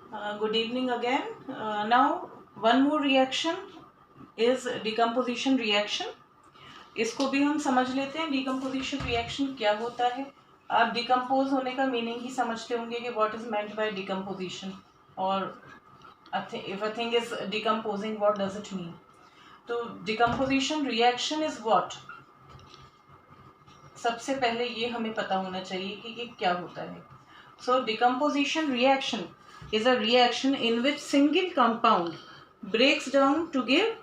Good evening again. Now one more reaction is decomposition reaction. इसको भी हम समझ लेते हैं decomposition reaction क्या होता है. आप decompose होने का मीनिंग ही समझते होंगे कि what is meant by decomposition और if a thing is decomposing what does it mean. तो decomposition reaction is what? सबसे पहले ये हमें पता होना चाहिए कि ये क्या होता है. So decomposition reaction is a reaction in which single compound breaks down to give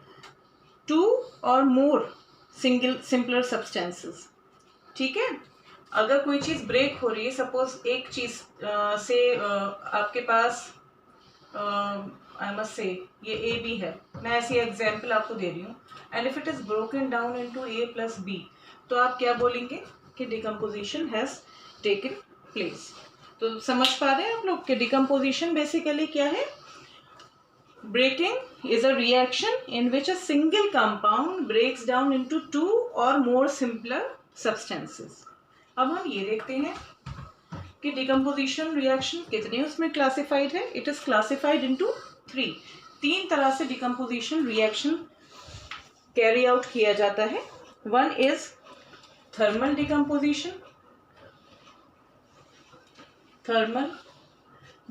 two or more simpler substances. ठीक है. अगर कोई चीज ब्रेक हो रही है, सपोज एक चीज से आपके पास आई मस्ट से ये ए बी है, मैं ऐसी एग्जांपल आपको दे रही हूँ, and if it is broken down into A plus B, तो आप क्या बोलेंगे कि डिकम्पोजिशन हैज टेकन प्लेस. तो समझ पा रहे हैं आप लोग कि डिकम्पोजिशन बेसिकली क्या है. Breaking is a reaction in which a single compound breaks down into two और मोर सिंपलर सब्सटेंसेस. अब हम ये देखते हैं कि डिकम्पोजिशन रिएक्शन कितने उसमें क्लासिफाइड है. इट इज क्लासिफाइड इनटू तीन तरह से डिकम्पोजिशन रिएक्शन कैरी आउट किया जाता है. One is thermal decomposition. thermal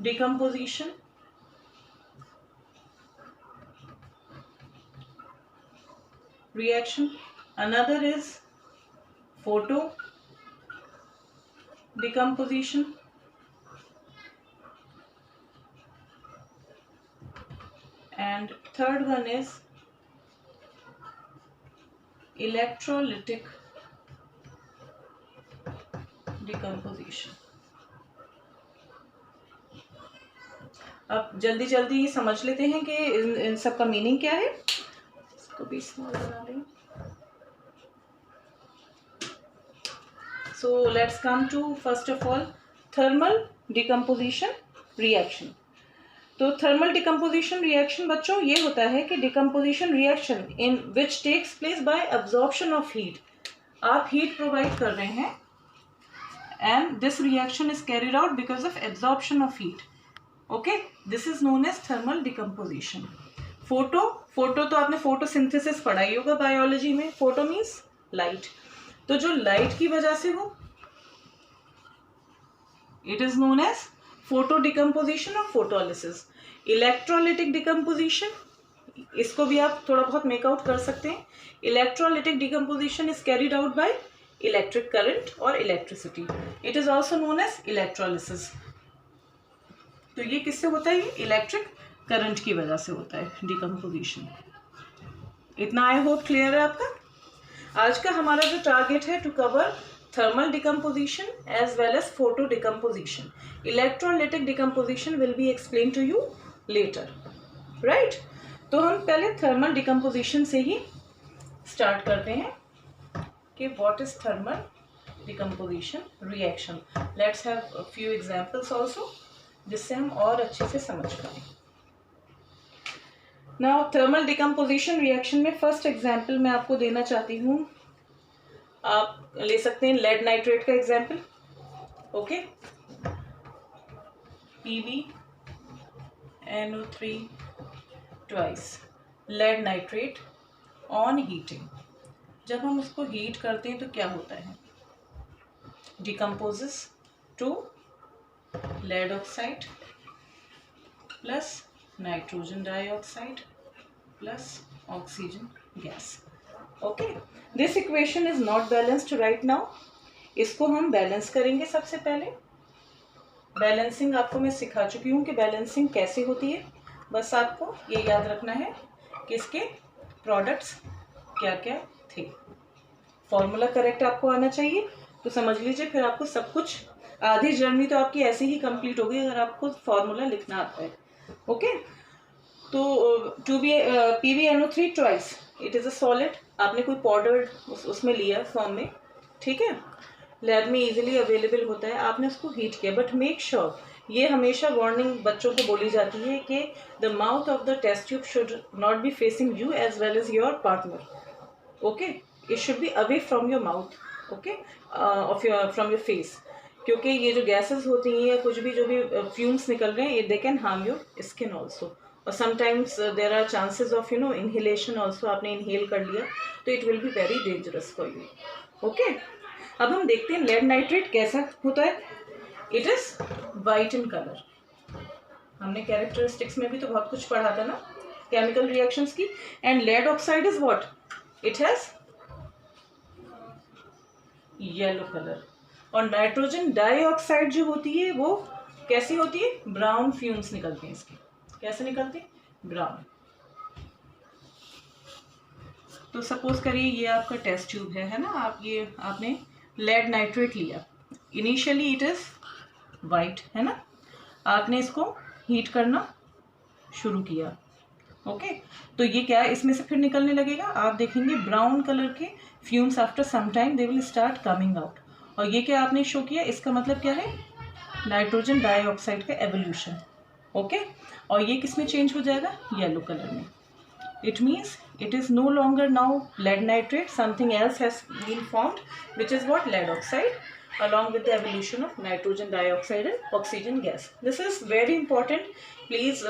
decomposition, reaction. Another is photo decomposition, and third one is electrolytic decomposition. अब जल्दी जल्दी समझ लेते हैं कि इन सब का मीनिंग क्या है. इसको भी स्मॉल बना दें. So let's come to first of all thermal decomposition reaction. तो थर्मल डिकम्पोजिशन रिएक्शन बच्चों ये होता है कि decomposition reaction in which takes place by absorption of heat. आप हीट प्रोवाइड कर रहे हैं and this reaction is carried out because of absorption of heat. Okay, this is known as thermal decomposition. Photo तो आपने photosynthesis पढ़ाई होगा biology में. Photo means light. तो जो लाइट की वजह से हो, it is known as photo decomposition और फोटोलिसिस. इलेक्ट्रोलिटिक डिकम्पोजिशन, इसको भी आप थोड़ा बहुत मेकआउट कर सकते हैं. Electrolytic decomposition is carried out by electric current और electricity. It is also known as electrolysis. तो ये किससे होता है? ये इलेक्ट्रिक करंट की वजह से होता है डिकम्पोजिशन. इतना आई होप क्लियर है आपका. आज का हमारा जो टारगेट है to cover thermal decomposition as well as photo decomposition. Electrolytic decomposition will be explain to you later, right. तो हम पहले थर्मल डिकम्पोजिशन से ही स्टार्ट करते हैं कि what is thermal decomposition reaction. Let's have a few examples also जिससे हम और अच्छे से समझ पाए. नाउ थर्मल डिकम्पोजिशन रिएक्शन में फर्स्ट एग्जांपल मैं आपको देना चाहती हूँ. आप ले सकते हैं लेड नाइट्रेट का example. Okay, PbNO3 twice lead nitrate on heating. जब हम उसको हीट करते हैं तो क्या होता है? Decomposes to lead oxide plus nitrogen dioxide plus oxygen gas. Okay, this equation is not balanced right now. इसको हम बैलेंस करेंगे. सबसे पहले बैलेंसिंग आपको मैं सिखा चुकी हूँ कि बैलेंसिंग कैसे होती है. बस आपको ये याद रखना है कि इसके प्रोडक्ट्स क्या क्या थे. फॉर्मूला करेक्ट आपको आना चाहिए. तो समझ लीजिए फिर आपको सब कुछ, आधी जर्नी तो आपकी ऐसे ही कंप्लीट हो गई अगर आपको फॉर्मूला लिखना आता है. ओके, तो PbNO3 twice it is a solid. आपने कोई पाउडर उसमें लिया फॉर्म में, ठीक है, लैब में इजीली अवेलेबल होता है. आपने उसको हीट किया, बट मेक श्योर, ये हमेशा वार्निंग बच्चों को बोली जाती है कि the mouth of the test tube should not be facing you as well as your partner. Okay, it should be away from your mouth. Okay, from your face. क्योंकि ये जो गैसेस होती हैं या कुछ भी जो भी फ्यूम्स निकल रहे हैं, they can harm your skin also, और sometimes there are chances of inhalation also, आपने इनहेल कर लिया तो it will be very dangerous for you. Okay, अब हम देखते हैं लेड नाइट्रेट कैसा होता है। It is white in colour. हमने कैरेक्टरिस्टिक्स में भी तो बहुत कुछ पढ़ा था ना केमिकल रिएक्शंस की। And lead oxide is what, it has yellow colour. और नाइट्रोजन डाइऑक्साइड जो होती है वो कैसी होती है, ब्राउन फ्यूम्स निकलते हैं इसके। कैसे निकलते हैं, ब्राउन। तो सपोज करिए ये आपका टेस्ट ट्यूब है ना, आपने लेड नाइट्रेट लिया। इनिशियली इट इज वाइट, है ना, आपने इसको हीट करना शुरू किया। ओके, तो ये क्या है, इसमें से फिर निकलने लगेगा, आप देखेंगे ब्राउन कलर के fumes after some time they will start coming out. और ये क्या आपने शो किया, इसका मतलब क्या है, नाइट्रोजन डाइऑक्साइड का एवोल्यूशन। ओके, और ये किस में चेंज हो जाएगा, येलो कलर में। It means it is no longer now lead nitrate, something else has been formed, which is what, lead oxide, along with the evolution of nitrogen dioxide and oxygen gas. This is very important. Please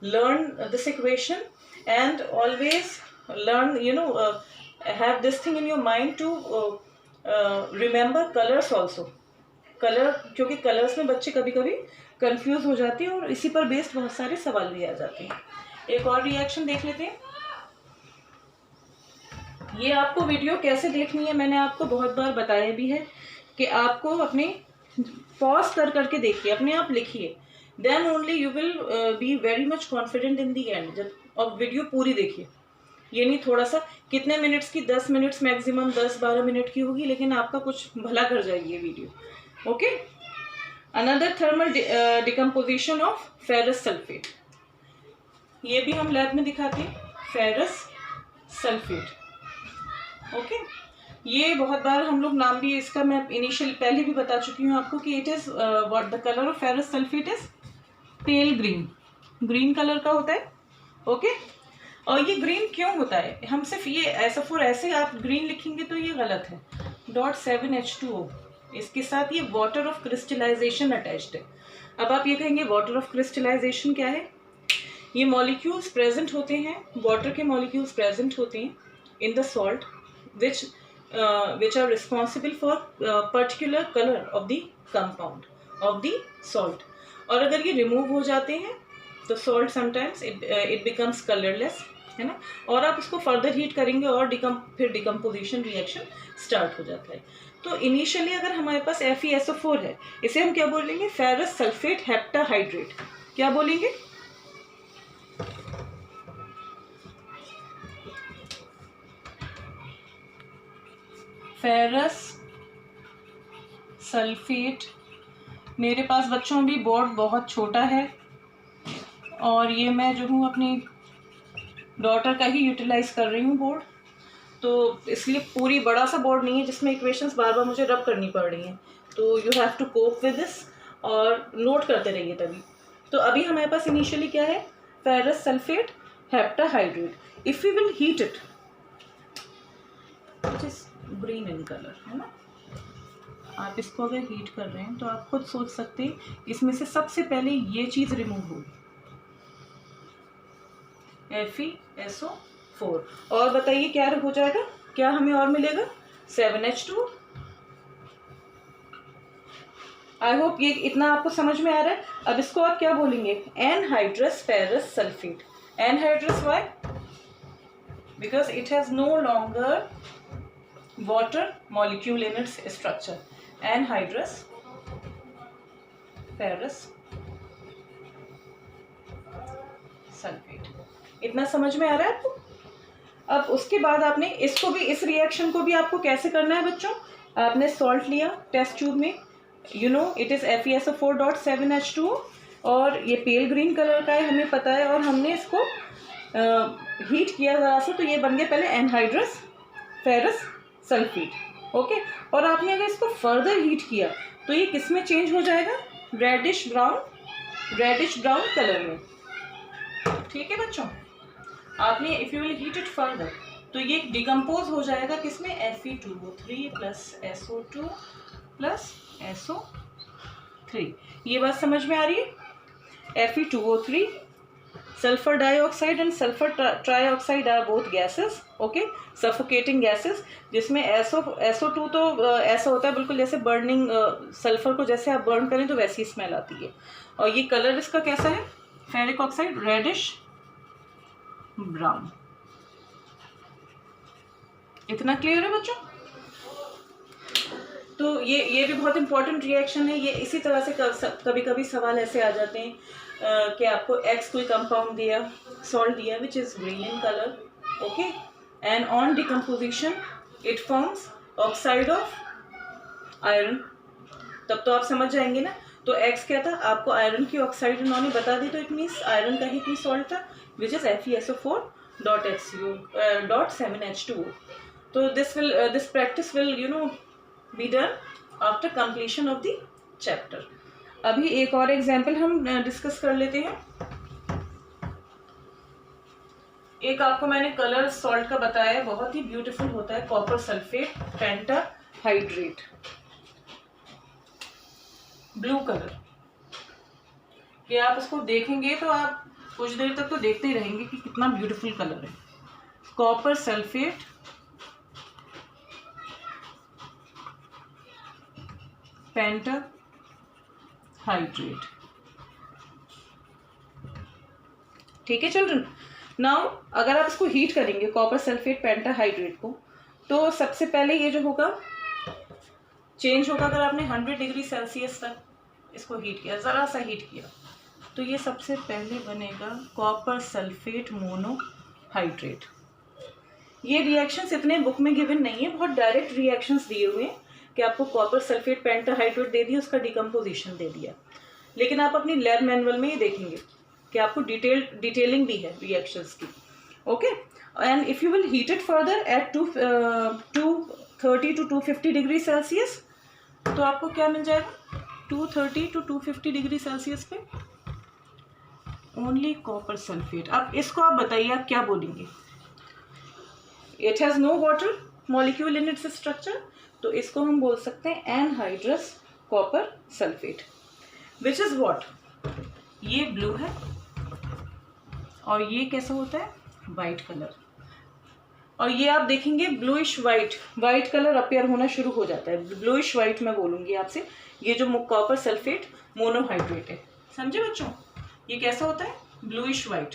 learn this equation and always learn, have this thing in your mind to remember colors also. Colour, क्योंकि colours में बच्चे कभी कभी confuse हो जाते हैं और इसी पर बेस्ड बहुत सारे सवाल भी आ जाते हैं। एक और रिएक्शन देख लेते हैं। ये आपको वीडियो कैसे देखनी है मैंने आपको बहुत बार बताया भी है कि आपको अपने पॉज कर करके देखिए, अपने आप लिखिए, then only you will be very much confident in the end. जब अब वीडियो पूरी देखिए, ये नहीं थोड़ा सा, कितने मिनट्स की, 10 मिनट्स मैक्सिमम, 10-12 मिनट की होगी, लेकिन आपका कुछ भला कर जाएगी ये video. Okay, another thermal decomposition of ferrous sulphate, ये भी हम लैब में दिखाते हैं, फेरस सल्फेट। ओके, ये बहुत बार हम लोग नाम भी इसका मैं इनिशियल पहले भी बता चुकी हूँ आपको कि it is what the colour of ferrous sulphate is pail green, green colour का होता है। ओके, और ये ग्रीन क्यों होता है, हम सिर्फ ये SO4 ऐसे आप ग्रीन लिखेंगे तो ये गलत है। .7H2O, इसके साथ ये वाटर ऑफ क्रिस्टलाइजेशन अटैच्ड है। अब आप ये कहेंगे वाटर ऑफ क्रिस्टलाइजेशन क्या है, ये मॉलिक्यूल्स प्रेजेंट होते हैं, वाटर के मॉलिक्यूल्स प्रेजेंट होते हैं in the salt which are responsible for particular color of the compound of the salt। और अगर ये रिमूव हो जाते हैं तो salt sometimes it becomes colorless, है ना, और आप उसको फर्दर हीट करेंगे और फिर डिकम्पोजिशन रिएक्शन स्टार्ट हो जाता है। तो इनिशियली अगर हमारे पास FeSO4 है, इसे हम क्या बोलेंगे, फेरस सल्फेट हेप्टाहाइड्रेट। क्या बोलेंगे, फेरस सल्फेट। मेरे पास बच्चों भी बोर्ड बहुत छोटा है और ये मैं जो हूँ अपनी डॉटर का ही यूटिलाइज कर रही हूँ बोर्ड, तो इसलिए पूरी बड़ा सा बोर्ड नहीं है जिसमें इक्वेशंस बार बार मुझे रब करनी पड़ रही हैं। तो you have to cope with this और नोट करते रहिए तभी। तो अभी हमारे पास इनिशियली क्या है, ferrous sulphate heptahydrate. If we will heat it, which is green in colour, है ना, आप इसको अगर हीट कर रहे हैं तो आप खुद सोच सकते हैं इसमें से सबसे पहले ये चीज़ रिमूव होगी, FeSO4। और बताइए क्या हो जाएगा, क्या हमें और मिलेगा, 7H2। आई होप ये इतना आपको समझ में आ रहा है। अब इसको आप क्या बोलेंगे, anhydrous ferrous sulphate. Anhydrous why, because it has no longer water molecule in its structure, anhydrous ferrous sulfate। इतना समझ में आ रहा है आपको। अब उसके बाद आपने इसको भी, इस रिएक्शन को भी आपको कैसे करना है बच्चों, आपने सॉल्ट लिया टेस्ट ट्यूब में, you know it is FeSO4.7H2O और ये पेल ग्रीन कलर का है हमें पता है, और हमने इसको हीट किया ज़रा सा, तो ये बन गया पहले एनहाइड्रस फेरस सल्फेट। ओके, और आपने अगर इसको फर्दर हीट किया तो ये किस में चेंज हो जाएगा, रेडिश ब्राउन कलर में। ठीक है बच्चों, आपने if you will heat it further तो ये डिकम्पोज हो जाएगा किसमें, Fe2O3 + SO2 प्लस SO3। ये बात समझ में आ रही है। Fe2O3, sulphur dioxide and sulphur trioxide are both gases, okay, suffocating gases, जिसमें SO2 तो ऐसा होता है बिल्कुल जैसे बर्निंग, सल्फर को जैसे आप बर्न करें तो वैसी स्मेल आती है। और ये कलर इसका कैसा है, फेरिक ऑक्साइड रेडिश ब्राउन। इतना क्लियर है बच्चों? तो ये भी बहुत इंपॉर्टेंट रिएक्शन है। ये इसी तरह से कभी कभी सवाल ऐसे आ जाते हैं कि आपको X कोई कंपाउंड दिया, सॉल्ट दिया विच is green in colour, okay, and on decomposition it forms oxide of iron. तब तो आप समझ जाएंगे ना। तो X क्या था, आपको आयरन की ऑक्साइड इन्होंने बता दी, तो इट मीन्स आयरन का ही कोई सॉल्ट था विच इज FeSO4.7H2O। तो this practice will be done after completion of the chapter। अभी एक और एग्जाम्पल हम डिस्कस कर लेते हैं। एक आपको मैंने कलर सॉल्ट का बताया, बहुत ही ब्यूटीफुल होता है, copper sulphate pentahydrate, blue colour. ये आप इसको देखेंगे तो आप कुछ देर तक तो देखते ही रहेंगे कि कितना ब्यूटीफुल कलर है। कॉपर सल्फेट पेंटाहाइड्रेट, ठीक है चिल्ड्रन। नाउ अगर आप इसको हीट करेंगे कॉपर सल्फेट पेंटाहाइड्रेट को, तो सबसे पहले ये जो होगा चेंज होगा। अगर आपने 100 डिग्री सेल्सियस तक इसको हीट किया, ज़रा सा हीट किया, तो ये सबसे पहले बनेगा कॉपर सल्फेट मोनोहाइड्रेट। ये रिएक्शंस इतने बुक में गिवन नहीं है, बहुत डायरेक्ट रिएक्शंस दिए हुए हैं कि आपको कॉपर सल्फेट पेंटाहाइड्रेट दे दिया, उसका डिकम्पोजिशन दे दिया। लेकिन आप अपनी लैब मैनुअल में ही देखेंगे कि आपको डिटेलिंग भी है रिएक्शंस की, okay. And if you will heat it further at 230 to 250 degree Celsius, तो आपको क्या मिल जाएगा, 230 to 250 डिग्री सेल्सियस पे ओनली कॉपर सल्फेट। अब इसको आप बताइए, आप क्या बोलेंगे? It has no water molecule in its structure, तो इसको हम बोल सकते हैं anhydrous copper sulphate, which is what, ये ब्लू है और ये कैसा होता है, वाइट कलर। और ये आप देखेंगे ब्लूइश वाइट कलर अपेयर होना शुरू हो जाता है। ब्लूइश वाइट मैं बोलूँगी आपसे, ये जो कॉपर सल्फेट मोनोहाइड्रेट है, समझे बच्चों? ये कैसा होता है, ब्लूइश वाइट।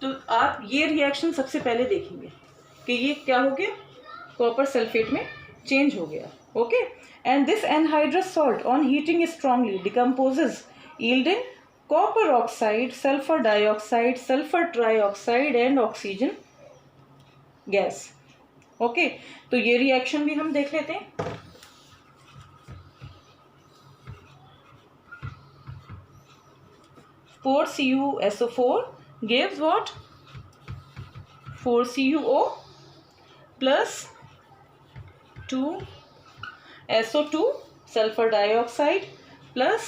तो आप ये रिएक्शन सबसे पहले देखेंगे कि ये क्या हो गया, कॉपर सल्फेट में चेंज हो गया, okay. And this anhydrous salt on heating strongly decomposes yielding copper oxide, sulphur dioxide, sulphur trioxide and oxygen gas, okay. तो ये रिएक्शन भी हम देख लेते हैं। CuSO4 gives what, 4CuO plus 2SO2 sulfur dioxide plus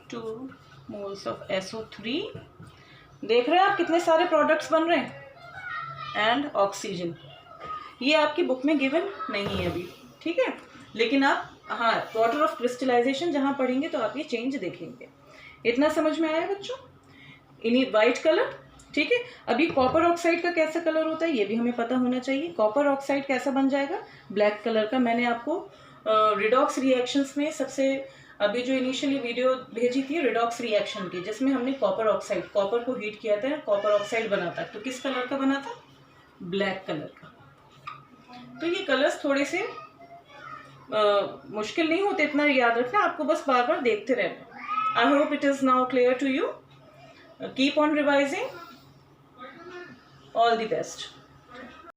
2 moles of SO3। देख रहे हैं आप कितने सारे प्रोडक्ट्स बन रहे हैं, एंड ऑक्सीजन। ये आपकी बुक में गिवन नहीं है अभी, ठीक है, लेकिन आप हाँ वाटर ऑफ क्रिस्टलाइजेशन जहाँ पढ़ेंगे तो आप ये चेंज देखेंगे। इतना समझ में आया बच्चों? इन्हीं वाइट कलर, ठीक है। अभी कॉपर ऑक्साइड का कैसा कलर होता है ये भी हमें पता होना चाहिए। कॉपर ऑक्साइड कैसा बन जाएगा, ब्लैक कलर का। मैंने आपको रिडॉक्स रिएक्शंस में सबसे अभी जो इनिशियली वीडियो भेजी थी रिडॉक्स रिएक्शन की, जिसमें हमने कॉपर को हीट किया था, कॉपर ऑक्साइड बना था, तो किस कलर का बना था, ब्लैक कलर का। तो ये कलर्स थोड़े से मुश्किल नहीं होते, इतना याद रखना, आपको बस बार बार देखते रहना। I hope it is now clear to you. Keep on revising. All the best.